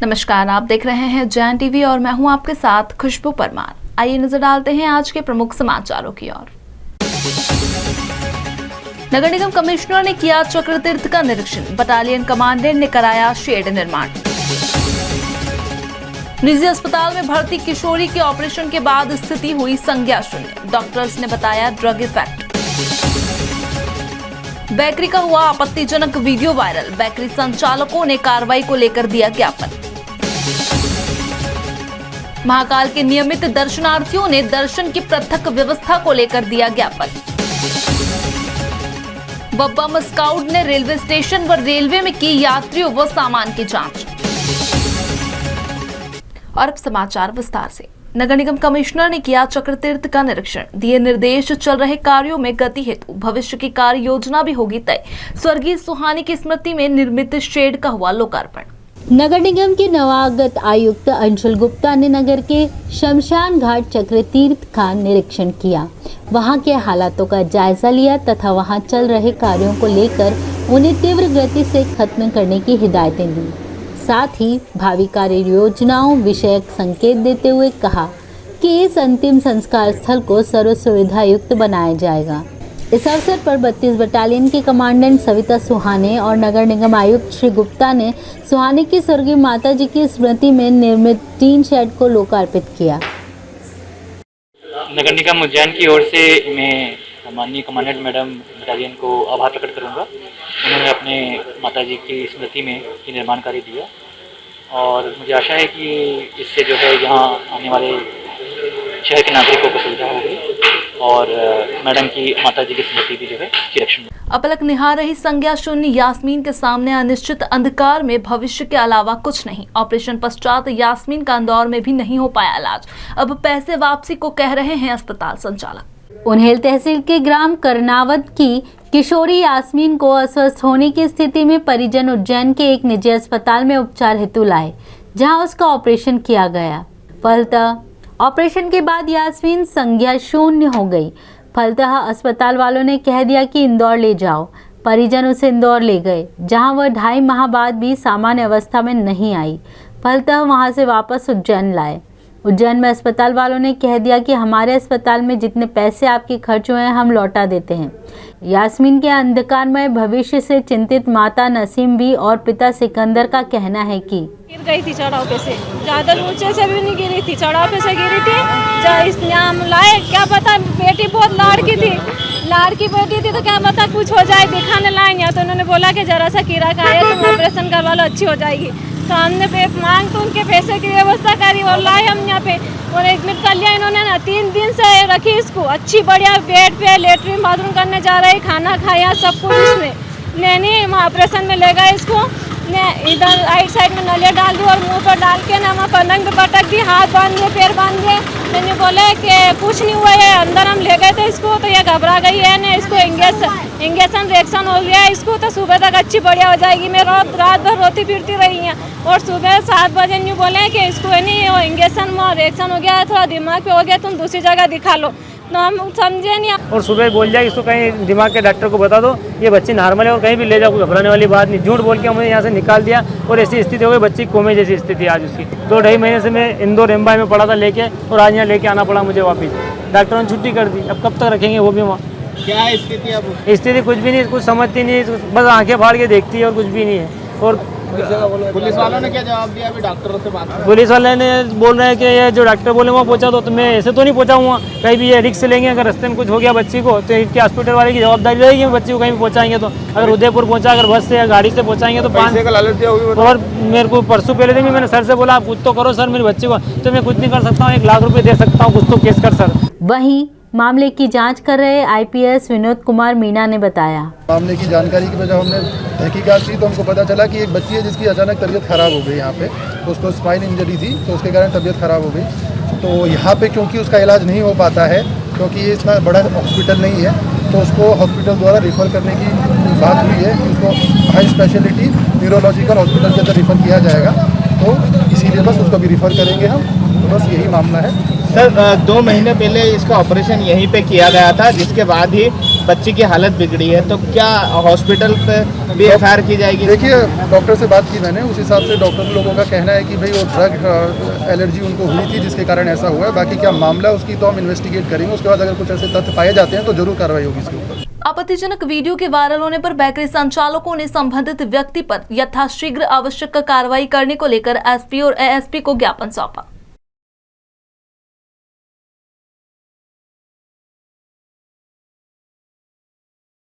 नमस्कार, आप देख रहे हैं जैन टीवी और मैं हूं आपके साथ खुशबू परमार। आइए नजर डालते हैं आज के प्रमुख समाचारों की ओर। नगर निगम कमिश्नर ने किया चक्रतीर्थ का निरीक्षण, बटालियन कमांडेंट ने कराया शेड निर्माण। निजी अस्पताल में भर्ती किशोरी के ऑपरेशन के बाद स्थिति हुई संज्ञा शून्य, डॉक्टर्स ने बताया ड्रग इफेक्ट। बेकरी का हुआ आपत्तिजनक वीडियो वायरल, बेकरी संचालकों ने कार्रवाई को लेकर दिया ज्ञापन। महाकाल के नियमित दर्शनार्थियों ने दर्शन की पृथक व्यवस्था को लेकर दिया ज्ञापन। बम स्काउट ने रेलवे स्टेशन व रेलवे में की यात्रियों व सामान की जांच। और अब समाचार विस्तार से। नगर निगम कमिश्नर ने किया चक्रतीर्थ का निरीक्षण, दिए निर्देश, चल रहे कार्यों में गति हेतु भविष्य की कार्य योजना भी होगी तय। स्वर्गीय सुहानी की स्मृति में निर्मित शेड का हुआ लोकार्पण। नगर निगम के नवागत आयुक्त अंशुल गुप्ता ने नगर के शमशान घाट चक्रतीर्थ का निरीक्षण किया, वहां के हालातों का जायजा लिया तथा वहां चल रहे कार्यों को लेकर उन्हें तीव्र गति से खत्म करने की हिदायतें दी। साथ ही भावी कार्य योजनाओं विषयक संकेत देते हुए कहा कि इस अंतिम संस्कार स्थल को सर्व सुविधा युक्त बनाया जाएगा। इस अवसर पर 32 बटालियन के कमांडेंट सविता सुहाने और नगर निगम आयुक्त श्री गुप्ता ने सुहाने की स्वर्गीय माता जी की स्मृति में निर्मित टीन शेड को लोकार्पित किया। नगर निगम उज्जैन की ओर से मैं माननीय कमांडेंट मैडम बटालियन को आभार प्रकट करूंगा। उन्होंने अपने माता जी की स्मृति में ये निर्माण कार्य दिया और मुझे आशा है कि इससे जो है यहाँ आने वाले शहर के नागरिकों को सुविधा होगी और मैडम की माता जी की स्मृति भी जो है चिरक्षण। अपलक निहार रही संज्ञा शून्य यास्मीन के सामने अनिश्चित अंधकार में भविष्य के अलावा कुछ नहीं। ऑपरेशन पश्चात यास्मीन का इंदौर में भी नहीं हो पाया इलाज, अब पैसे वापसी को कह रहे हैं अस्पताल संचालक। उन्हेल तहसील के ग्राम करनावत की किशोरी यास्मीन को अस्वस्थ होने की स्थिति में परिजन उज्जैन के एक निजी अस्पताल में उपचार हेतु लाए, जहां उसका ऑपरेशन किया गया। फलतः ऑपरेशन के बाद यास्मीन संज्ञा शून्य हो गई। फलतः अस्पताल वालों ने कह दिया कि इंदौर ले जाओ। परिजन उसे इंदौर ले गए, जहां वह 2.5 माह बाद भी सामान्य अवस्था में नहीं आई। फलतः वहां से वापस उज्जैन लाए। उज्जैन में अस्पताल वालों ने कह दिया कि हमारे अस्पताल में जितने पैसे आपके खर्च हुए हैं हम लौटा देते हैं। यास्मीन के अंधकारमय भविष्य से चिंतित माता नसीम भी और पिता सिकंदर का कहना है कि गिर गई थी चढ़ाव पे से, ज़्यादा ऊंचे से भी नहीं गिरी थी, चढ़ाव पे से गिरी थी। इसलिए हम लाए, क्या पता बेटी बहुत लाड़की थी, लाड़की बेटी थी तो क्या पता कुछ हो जाए, दिखाने लाएंगे तो उन्होंने बोला कि जरा सा कीड़ा का है तो ऑपरेशन करवा लो, अच्छी हो जाएगी। तो हमने मांग तो उनके पैसे की व्यवस्था करी और लाए हम यहाँ पे और एडमिट कर लिया इन्होंने ना। 3 दिन से रखी इसको अच्छी बढ़िया बेड पे, लेटरिन बाथरूम करने जा रही, खाना खाया, सब कुछ उसने नहीं ऑपरेशन में ले गए इसको ने इधर राइट साइड में नले डाल दी और मुंह पर डाल के ना वहाँ पलंग पे पटक दी, हाथ बांध दिए, पैर बांध दिए। मैंने बोले कि कुछ नहीं हुआ है, अंदर हम ले गए थे इसको तो ये घबरा गई है ना, इसको इंजेक्शन रिएक्शन हो गया इसको तो सुबह तक अच्छी बढ़िया हो जाएगी। मैं रात भर रोती फिरती रही हैं और सुबह 7 बजे न्यू बोले कि इसको है नहीं इंजेक्शन रिएक्शन हो गया है, थोड़ा दिमाग पे हो गया, तुम दूसरी जगह दिखा लो। तो हम समझे नहीं और सुबह बोल जाए इसको कहीं दिमाग के डॉक्टर को बता दो ये बच्ची नॉर्मल है और कहीं भी ले जाओ, कोई घबराने वाली बात नहीं। झूठ बोल के हमें यहाँ से निकाल दिया और ऐसी स्थिति हो गई, बच्ची कोमे जैसी स्थिति आज उसकी। 2-2.5 महीने से मैं इंदौर एम्बाई में पड़ा था लेके और आज यहाँ लेके आना पड़ा मुझे वापस। डॉक्टरों ने छुट्टी कर दी, अब कब तक रखेंगे वो भी वहाँ। क्या स्थिति अब? स्थिति कुछ भी नहीं, कुछ समझती नहीं, बस आंखें फाड़ के देखती है और कुछ भी नहीं है। और पुलिस वालों ने क्या जवाब दिया? अभी डॉक्टरों से बात पुलिस वाले ने बोल रहे हैं कि ये जो डॉक्टर बोले वहाँ पहुँचा तो मैं ऐसे तो नहीं पहुँचाऊँगा, कहीं भी ये रिस्क लेंगे। अगर रास्ते में कुछ हो गया बच्ची को तो इनके हॉस्पिटल वाले की जवाबदारी रहेगी, बच्ची को कहीं भी पहुँचाएंगे तो। अगर उदयपुर पहुँचा, अगर बस से या गाड़ी से पहुँचाएंगे तो 5 का लालच दिया होगी। और मेरे को परसों पहले दिन मैंने सर से बोला आप कुछ तो करो सर मेरी बच्ची को, तो मैं कुछ नहीं कर सकता हूँ, 1 लाख रुपये दे सकता हूँ, कुछ तो केस कर सर। वहीं मामले की जांच कर रहे आईपीएस विनोद कुमार मीणा ने बताया, मामले की जानकारी की वजह हमने तहकीकात की तो हमको पता चला कि एक बच्ची है जिसकी अचानक तबीयत ख़राब हो गई यहाँ पे, तो उसको स्पाइन इंजरी थी तो उसके कारण तबीयत ख़राब हो गई। तो यहाँ पे क्योंकि उसका इलाज नहीं हो पाता है, क्योंकि ये इतना बड़ा हॉस्पिटल नहीं है, तो उसको हॉस्पिटल द्वारा रेफ़र करने की बात हुई है कि उसको हाई स्पेशलिटी न्यूरोलॉजिकल हॉस्पिटल के अंदर रेफ़र किया जाएगा। तो इसीलिए बस उसको भी रेफ़र करेंगे हम, तो बस यही मामला है। सर 2 महीने पहले इसका ऑपरेशन यहीं पे किया गया था, जिसके बाद ही बच्ची की हालत बिगड़ी है, तो क्या हॉस्पिटल पे भी एफआईआर की जाएगी? देखिए, डॉक्टर से बात की मैंने, उस हिसाब से डॉक्टर लोगों का कहना है कि भाई वो ड्रग एलर्जी उनको हुई थी जिसके कारण ऐसा हुआ है। बाकी क्या मामला उसकी तो हम इन्वेस्टिगेट करेंगे, उसके बाद अगर कुछ ऐसे तथ्य पाए जाते हैं तो जरूर कार्रवाई होगी इसके ऊपर। आपत्तिजनक वीडियो के वायरल होने पर बेकरी संचालकों ने संबंधित व्यक्ति पर यथाशीघ्र आवश्यक कार्रवाई करने को लेकर एसपी और एएसपी को ज्ञापन सौंपा।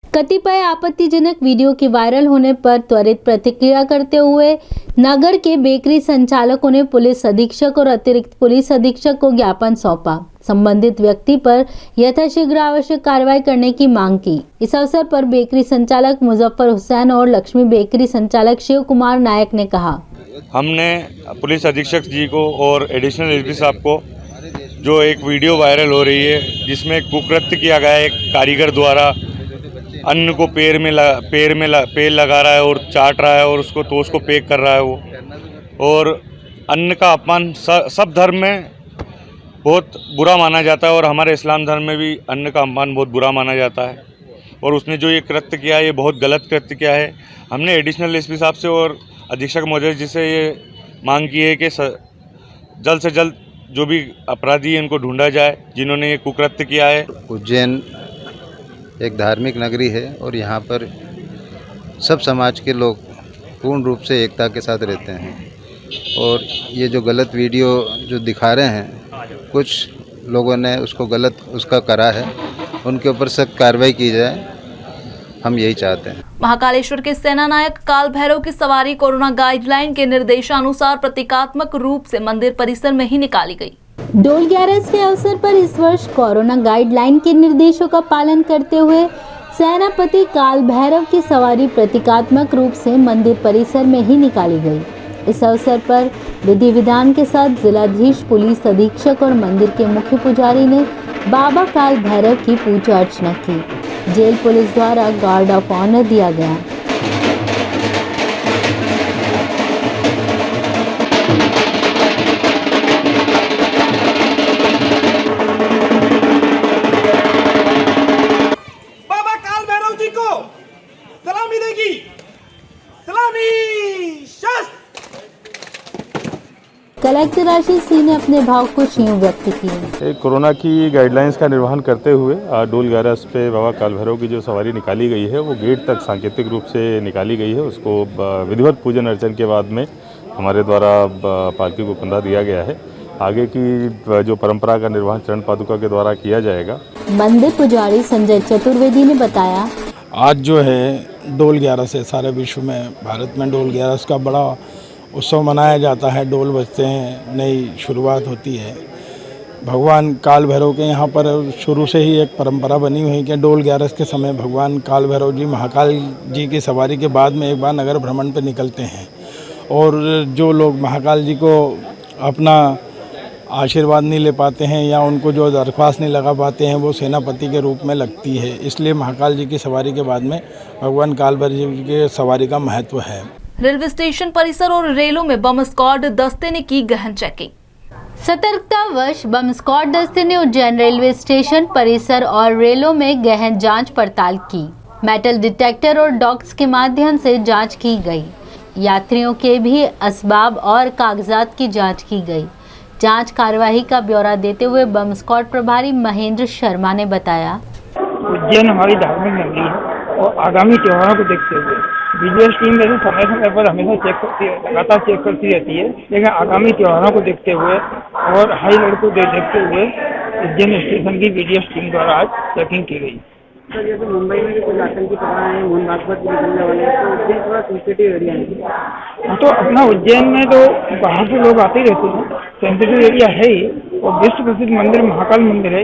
कतिपय आपत्तिजनक वीडियो के वायरल होने पर त्वरित प्रतिक्रिया करते हुए नगर के बेकरी संचालकों ने पुलिस अधीक्षक और अतिरिक्त पुलिस अधीक्षक को ज्ञापन सौंपा। संबंधित व्यक्ति पर यथाशीघ्र आवश्यक कार्रवाई करने की मांग की। इस अवसर पर बेकरी संचालक मुजफ्फर हुसैन और लक्ष्मी बेकरी संचालक शिव कुमार नायक ने कहा, हमने पुलिस अधीक्षक जी को और एडिशनल एसपी साहब को जो एक वीडियो वायरल हो रही है जिसमें कुकृत्य किया गया है, एक कारीगर द्वारा अन्न को पेड़ लगा रहा है और चाट रहा है और उसको टोस्ट को पैक कर रहा है वो, और अन्न का अपमान सब धर्म में बहुत बुरा माना जाता है और हमारे इस्लाम धर्म में भी अन्न का अपमान बहुत बुरा माना जाता है। और उसने जो ये कृत्य किया है ये बहुत गलत कृत्य किया है। हमने एडिशनल एसपी साहब से और अधीक्षक महोदय जी से ये मांग की है कि जल्द से जल्द जो भी अपराधी है इनको ढूंढा जाए जिन्होंने ये कुकृत्य किया है। उज्जैन एक धार्मिक नगरी है और यहाँ पर सब समाज के लोग पूर्ण रूप से एकता के साथ रहते हैं, और ये जो गलत वीडियो जो दिखा रहे हैं, कुछ लोगों ने उसको गलत उसका करा है, उनके ऊपर सख्त कार्रवाई की जाए, हम यही चाहते हैं। महाकालेश्वर के सेना नायक काल भैरव की सवारी कोरोना गाइडलाइन के निर्देशानुसार प्रतीकात्मक रूप से मंदिर परिसर में ही निकाली गई। डोल 11 के अवसर पर इस वर्ष कोरोना गाइडलाइन के निर्देशों का पालन करते हुए सेनापति काल भैरव की सवारी प्रतीकात्मक रूप से मंदिर परिसर में ही निकाली गई। इस अवसर पर विधि विधान के साथ जिलाधीश, पुलिस अधीक्षक और मंदिर के मुख्य पुजारी ने बाबा काल भैरव की पूजा अर्चना की। जेल पुलिस द्वारा गार्ड ऑफ ऑनर दिया गया। बाबा काल भैरव जी को सलामी देगी, सलामी शस्त्र। कलेक्टर आशीष सिंह ने अपने भाव कुछ यूं व्यक्त किए। कोरोना की गाइडलाइंस का निर्वहन करते हुए डोल 11 पे बाबा काल भैरव की जो सवारी निकाली गई है वो गेट तक सांकेतिक रूप से निकाली गई है। उसको विधिवत पूजन अर्चन के बाद में हमारे द्वारा पालकी को कंधा दिया गया है। आगे की जो परंपरा का निर्वहन चरण पादुका के द्वारा किया जाएगा। मंदिर पुजारी संजय चतुर्वेदी ने बताया, आज जो है डोल 11 से सारे विश्व में, भारत में डोल 11 का बड़ा उत्सव मनाया जाता है। डोल बजते हैं, नई शुरुआत होती है। भगवान काल भैरव के यहाँ पर शुरू से ही एक परंपरा बनी हुई है कि डोल 11 के समय भगवान काल भैरव जी महाकाल जी की सवारी के बाद में एक बार नगर भ्रमण पर निकलते हैं, और जो लोग महाकाल जी को अपना आशीर्वाद नहीं ले पाते हैं या उनको जो दरख्वास्त नहीं लगा पाते हैं वो सेनापति के रूप में लगती है। इसलिए महाकाल जी की सवारी के बाद में भगवान काल भैरव जी की सवारी का महत्व है। रेलवे स्टेशन परिसर और रेलों में बम स्क्वाड दस्ते ने की गहन चेकिंग। सतर्कतावश बम स्क्वाड दस्ते ने उज्जैन रेलवे स्टेशन परिसर और रेलों में गहन जांच पड़ताल की। मेटल डिटेक्टर और डॉग्स के माध्यम से जांच की गई। यात्रियों के भी असबाब और कागजात की जांच की गई। जांच कार्यवाही का ब्यौरा देते हुए बम स्क्वाड प्रभारी महेंद्र शर्मा ने बताया, उज्जैन हमारी धार्मिक नगरी है और आगामी त्योहारों को देखते हुए विजिलेंस टीम वैसे समय समय पर हमेशा चेक करती है, लगातार चेक करती रहती है, लेकिन आगामी त्योहारों को देखते हुए और हाई अलर्ट को देखते हुए उज्जैन स्टेशन की विजिलेंस टीम द्वारा आज चेकिंग की गई। सर, जैसे मुंबई में जो कुछ आतंकी पकड़ा है, मोहन भागवत भी निकलने वाले हैं, तो उज्जैन थोड़ा सेंसिटिव एरिया है। तो अपना उज्जैन में तो बाहर से लोग आते ही रहते हैं, सेंसिटिव एरिया है ही, और विश्व प्रसिद्ध मंदिर महाकाल मंदिर है।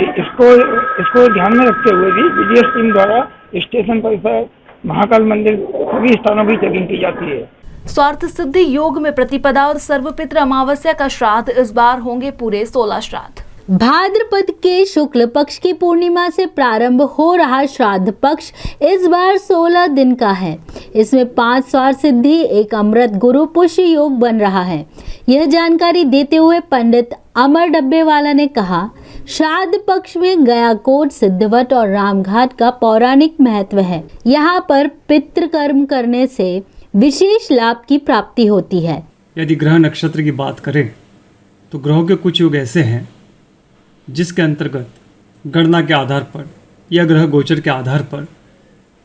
इसको ध्यान में रखते हुए भी विजिलेंस टीम द्वारा स्टेशन परिसर, महाकाल मंदिर, सभी स्थानों की चेकिंग की जाती है। स्वार्थ सिद्धि योग में प्रतिपदा और सर्वपित्र अमावस्या का श्राद्ध इस बार होंगे पूरे 16 श्राद्ध। भाद्रपद के शुक्ल पक्ष की पूर्णिमा से प्रारंभ हो रहा श्राद्ध पक्ष इस बार 16 दिन का है। इसमें 5 स्वार्थ सिद्धि, एक अमृत गुरु पुष्य योग बन रहा है। यह जानकारी देते हुए पंडित अमर डब्बेवाला ने कहा, श्राद्ध पक्ष में गयाकोट, सिद्धवट और रामघाट का पौराणिक महत्व है। यहाँ पर पितृकर्म करने से विशेष लाभ की प्राप्ति होती है। यदि ग्रह नक्षत्र की बात करें तो ग्रहों के कुछ योग ऐसे हैं जिसके अंतर्गत गणना के आधार पर या ग्रह गोचर के आधार पर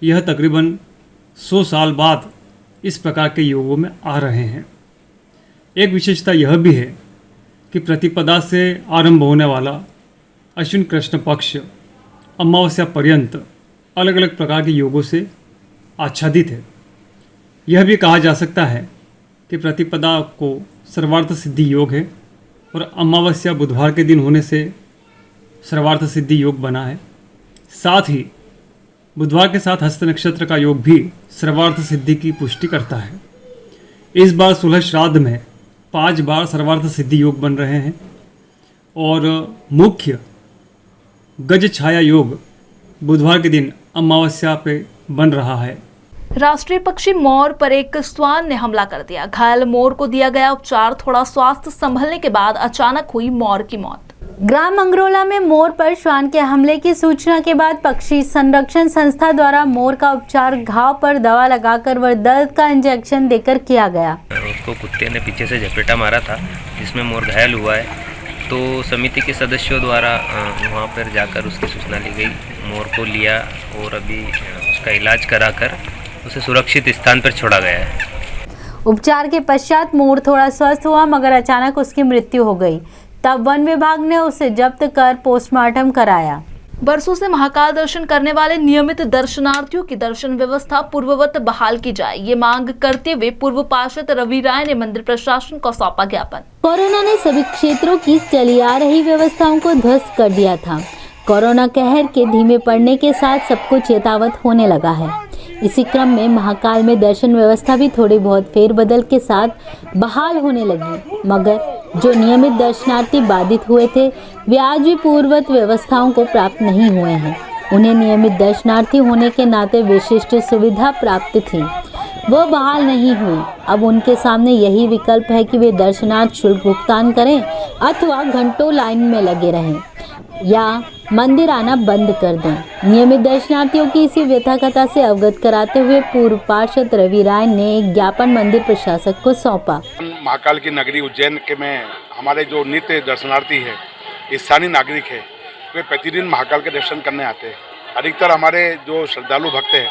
यह तकरीबन 100 साल बाद इस प्रकार के योगों में आ रहे हैं। एक विशेषता यह भी है कि प्रतिपदा से आरंभ होने वाला अश्विन कृष्ण पक्ष अमावस्या पर्यंत अलग अलग प्रकार के योगों से आच्छादित है। यह भी कहा जा सकता है कि प्रतिपदा को सर्वार्थ सिद्धि योग है और अमावस्या बुधवार के दिन होने से सर्वार्थ सिद्धि योग बना है। साथ ही बुधवार के साथ हस्त नक्षत्र का योग भी सर्वार्थ सिद्धि की पुष्टि करता है। इस बार 16 श्राद्ध में 5 बार सर्वार्थ सिद्धि योग बन रहे हैं और मुख्य गज छाया योग बुधवार के दिन अमावस्या पे बन रहा है। राष्ट्रीय पक्षी मोर पर एक श्वान ने हमला कर दिया। घायल मोर को दिया गया उपचार। थोड़ा स्वास्थ्य संभलने के बाद अचानक हुई मोर की मौत। ग्राम मंगरोला में मोर पर श्वान के हमले की सूचना के बाद पक्षी संरक्षण संस्था द्वारा मोर का उपचार घाव पर दवा लगाकर व दर्द का इंजेक्शन देकर किया गया। उसको कुत्ते ने पीछे से झपेटा मारा था जिसमें मोर घायल हुआ है। तो समिति के सदस्यों द्वारा वहां पर जाकर उसकी सूचना ली गई। मोर को लिया और अभी उसका इलाज कराकर उसे सुरक्षित स्थान पर छोड़ा गया है। उपचार के पश्चात मोर थोड़ा स्वस्थ हुआ मगर अचानक उसकी मृत्यु हो गई। तब वन विभाग ने उसे जब्त कर पोस्टमार्टम कराया। बरसों से महाकाल दर्शन करने वाले नियमित दर्शनार्थियों की दर्शन व्यवस्था पूर्ववत बहाल की जाए, ये मांग करते हुए पूर्व पार्षद रवि राय ने मंदिर प्रशासन को सौंपा ज्ञापन। कोरोना ने सभी क्षेत्रों की चली आ रही व्यवस्थाओं को ध्वस्त कर दिया था। कोरोना कहर के धीमे पड़ने के साथ सब कुछ यथावत होने लगा है। इसी क्रम में महाकाल में दर्शन व्यवस्था भी थोड़ी बहुत फेरबदल के साथ बहाल होने लगी, मगर जो नियमित दर्शनार्थी बाधित हुए थे वे आज भी पूर्ववत व्यवस्थाओं को प्राप्त नहीं हुए हैं। उन्हें नियमित दर्शनार्थी होने के नाते विशिष्ट सुविधा प्राप्त थी, वो बहाल नहीं हुई। अब उनके सामने यही विकल्प है कि वे दर्शनार्थ शुल्क भुगतान करें अथवा घंटों लाइन में लगे रहें या मंदिर आना बंद कर दें। नियमित दर्शनार्थियों की इसी व्यथा कथा से अवगत कराते हुए पूर्व पार्षद रवि राय ने एक ज्ञापन मंदिर प्रशासक को सौंपा। महाकाल की नगरी उज्जैन के में हमारे जो नित्य दर्शनार्थी है, स्थानीय नागरिक है, वे प्रतिदिन महाकाल के दर्शन करने आते हैं। अधिकतर हमारे जो श्रद्धालु भक्त हैं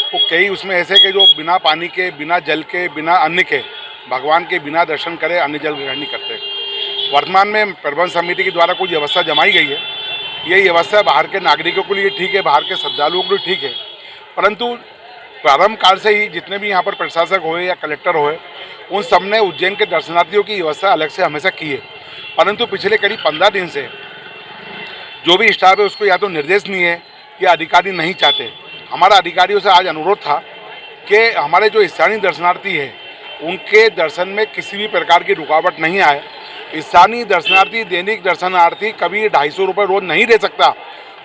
वो कई उसमें ऐसे के जो बिना पानी के, बिना जल के, बिना अन्न के भगवान के बिना दर्शन करे अन्न जल ग्रहण नहीं करते। वर्तमान में प्रबंध समिति के द्वारा कुछ व्यवस्था जमाई गई है। ये व्यवस्था बाहर के नागरिकों के लिए ठीक है, बाहर के श्रद्धालुओं के लिए ठीक है, परंतु प्रारंभ काल से ही जितने भी यहाँ पर प्रशासक हुए या कलेक्टर हुए उन सब ने उज्जैन के दर्शनार्थियों की व्यवस्था अलग से हमेशा की है। परंतु पिछले करीब 15 दिन से जो भी स्टाफ है उसको या तो निर्देश नहीं है या अधिकारी नहीं चाहते। हमारा अधिकारियों से आज अनुरोध था कि हमारे जो स्थानीय दर्शनार्थी है उनके दर्शन में किसी भी प्रकार की रुकावट नहीं आए। स्थानीय दर्शनार्थी, दैनिक दर्शनार्थी कभी 250 रुपये रोज नहीं दे सकता,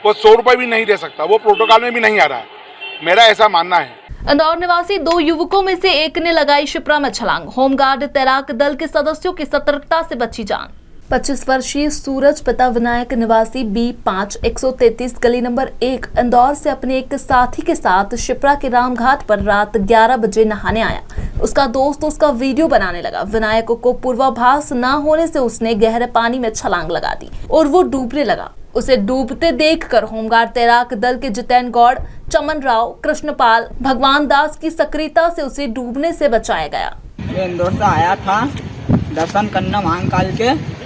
वो 100 रुपये भी नहीं दे सकता, वो प्रोटोकॉल में भी नहीं आ रहा है। मेरा ऐसा मानना है। इंदौर निवासी 2 युवकों में से एक ने लगाई शिप्रा में छलांग। होमगार्ड तैराक दल के सदस्यों की सतर्कता से बची जान। 25 वर्षीय सूरज पिता विनायक निवासी B5 133 गली नंबर 1 इंदौर से अपने एक साथी के साथ शिप्रा के रामघाट पर रात 11 बजे नहाने आया। उसका दोस्त उसका वीडियो बनाने लगा। विनायक को पूर्वाभास न होने से उसने गहरे पानी में छलांग लगा दी और वो डूबने लगा। उसे डूबते देखकर होमगार्ड तैराक दल के जितेन गौड़, चमन राव, कृष्णपाल, भगवान दास की सक्रियता से उसे डूबने से बचाया गया। मैं इंदौर से आया था दर्शन करना महाकाल के।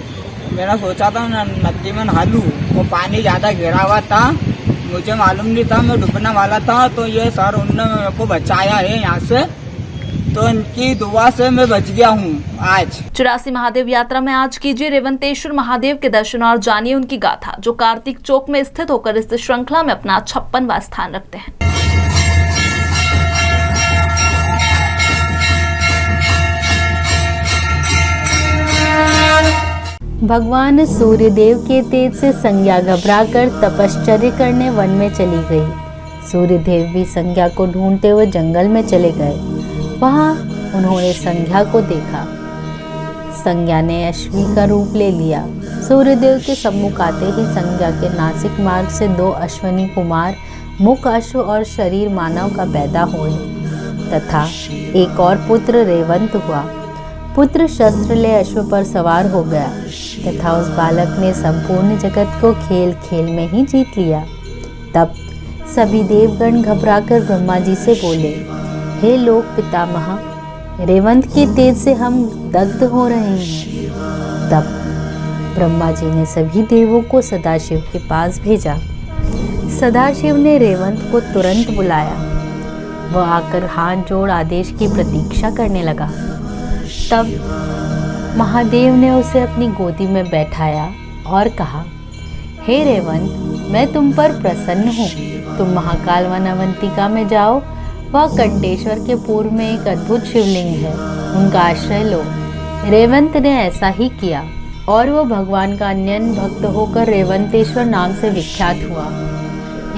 मैंने सोचा था नदी में नहा लूं, वो पानी ज़्यादा घिरा हुआ था, मुझे मालूम नहीं था, मैं डूबने वाला था। तो ये सर उनने मेरे को बचाया है यहाँ से, तो इनकी दुआ से मैं बच गया हूँ आज। 84 महादेव यात्रा में आज कीजिए रेवंतेश्वर महादेव के दर्शन और जानिए उनकी गाथा, जो कार्तिक चौक में स्थित होकर इस श्रृंखला में अपना 56वां स्थान रखते हैं। भगवान सूर्यदेव के तेज से संज्ञा घबराकर तपश्चर्या करने वन में चली गई। सूर्यदेव भी संज्ञा को ढूंढते हुए जंगल में चले गए। वहां उन्होंने संध्या को देखा। संज्ञा ने अश्वी का रूप ले लिया। सूर्यदेव के सम्मुख आते ही संज्ञा के नासिक मार्ग से 2 अश्विनी कुमार, मुख अश्व और शरीर मानव का पैदा हुए तथा एक और पुत्र रेवंत हुआ। पुत्र शस्त्र ले अश्व पर सवार हो गया तथा उस बालक ने संपूर्ण जगत को खेल खेल में ही जीत लिया। तब सभी देवगण घबराकर ब्रह्मा जी से बोले, हे लोक पितामह, रेवंत के तेज से हम दग्ध हो रहे हैं। तब ब्रह्मा जी ने सभी देवों को सदाशिव के पास भेजा। सदाशिव ने रेवंत को तुरंत बुलाया। वह आकर हाथ जोड़ आदेश की प्रतीक्षा करने लगा। तब महादेव ने उसे अपनी गोदी में बैठाया और कहा, हे रेवंत, मैं तुम पर प्रसन्न हूँ। तुम महाकाल वन अवंतिका में जाओ। वह कंटेश्वर के पूर्व में एक अद्भुत शिवलिंग है, उनका आश्रय लो। रेवंत ने ऐसा ही किया और वो भगवान का अन्यन भक्त होकर रेवंतेश्वर नाम से विख्यात हुआ।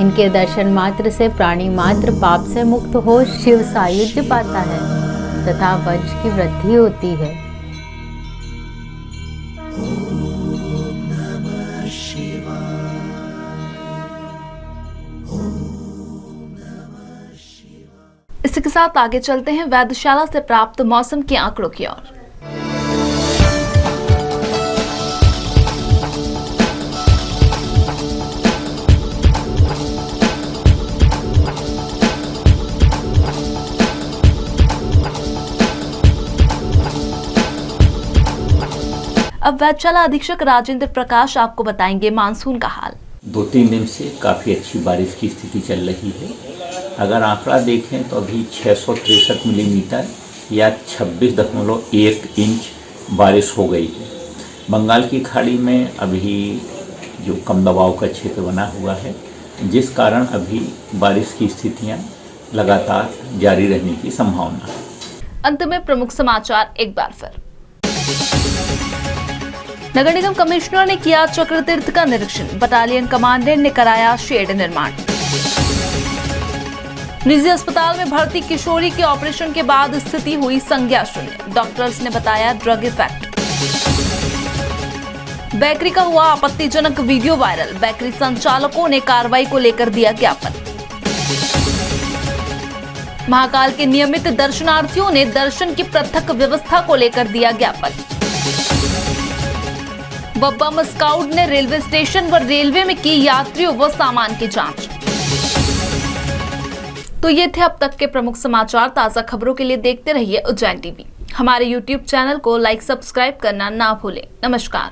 इनके दर्शन मात्र से प्राणी मात्र पाप से मुक्त हो शिव सायुज्य पाता है तथा वंश की वृद्धि होती है। इसी के साथ आगे चलते हैं वेधशाला से प्राप्त मौसम के आंकड़ों की ओर। अब वेधशाला अधीक्षक राजेंद्र प्रकाश आपको बताएंगे मानसून का हाल। 2-3 दिन से काफ़ी अच्छी बारिश की स्थिति चल रही है। अगर आंकड़ा देखें तो अभी 663 मिलीमीटर या 26.1 इंच बारिश हो गई है। बंगाल की खाड़ी में अभी जो कम दबाव का क्षेत्र बना हुआ है, जिस कारण अभी बारिश की स्थितियां लगातार जारी रहने की संभावना है। अंत में प्रमुख समाचार एक बार फिर। नगर निगम कमिश्नर ने किया चक्रतीर्थ का निरीक्षण। बटालियन कमांडेंट ने कराया शेड निर्माण। निजी अस्पताल में भर्ती किशोरी के ऑपरेशन के बाद स्थिति हुई संज्ञा शून्य। डॉक्टर्स ने बताया ड्रग इफेक्ट। बेकरी का हुआ आपत्तिजनक वीडियो वायरल। बेकरी संचालकों ने कार्रवाई को लेकर दिया ज्ञापन। महाकाल के नियमित दर्शनार्थियों ने दर्शन की पृथक व्यवस्था को लेकर दिया ज्ञापन। बब्बम स्काउट ने रेलवे स्टेशन व रेलवे में की यात्रियों व सामान की जांच। तो ये थे अब तक के प्रमुख समाचार। ताजा खबरों के लिए देखते रहिए उज्जैन टीवी। हमारे YouTube चैनल को लाइक सब्सक्राइब करना ना भूलें। नमस्कार।